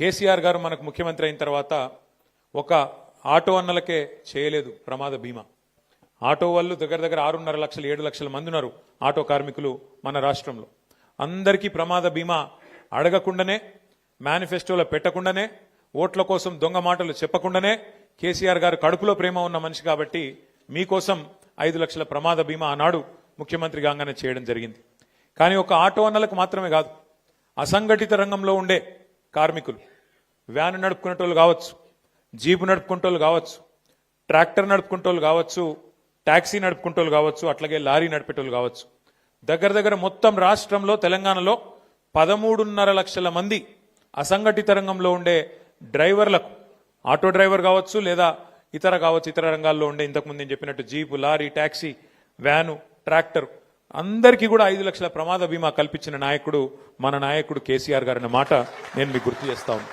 కేసీఆర్ గారు మనకు ముఖ్యమంత్రి అయిన తర్వాత ఒక ఆటో అన్నలకే చేయలేదు ప్రమాద బీమా. ఆటో వాళ్ళు దగ్గర 6.5 లక్షలు 7 లక్షల మంది ఉన్నారు ఆటో కార్మికులు మన రాష్ట్రంలో. అందరికీ ప్రమాద బీమా అడగకుండానే, మేనిఫెస్టోలో పెట్టకుండానే, ఓట్ల కోసం దొంగ మాటలు చెప్పకుండానే కేసీఆర్ గారు కడుపులో ప్రేమ ఉన్న మనిషి కాబట్టి మీకోసం 5 లక్షల ప్రమాద బీమా ఆనాడు ముఖ్యమంత్రి కాగానే చేయడం జరిగింది. కానీ ఒక ఆటో అన్నలకు మాత్రమే కాదు, అసంఘటిత రంగంలో ఉండే కార్మికులు, వ్యాన్ నడుపుకునేటోళ్ళు కావచ్చు, జీపు నడుపుకుంటోళ్ళు కావచ్చు, ట్రాక్టర్ నడుపుకుంటోళ్ళు కావచ్చు, టాక్సీ నడుపుకుంటోళ్ళు కావచ్చు, అట్లాగే లారీ నడిపేటోళ్ళు కావచ్చు, దగ్గర మొత్తం రాష్ట్రంలో తెలంగాణలో 13.5 లక్షల మంది అసంఘటిత రంగంలో ఉండే డ్రైవర్లకు, ఆటో డ్రైవర్ కావచ్చు లేదా ఇతర రంగాల్లో ఉండే ఇంతకుముందు నేను చెప్పినట్టు jeep, lorry, taxi, van, tractor అందరికీ కూడా 5 లక్షల ప్రమాద బీమా కల్పించిన నాయకుడు మన నాయకుడు కేసీఆర్ గారి మాట నేను మీకు గుర్తు చేస్తా ఉన్నాను.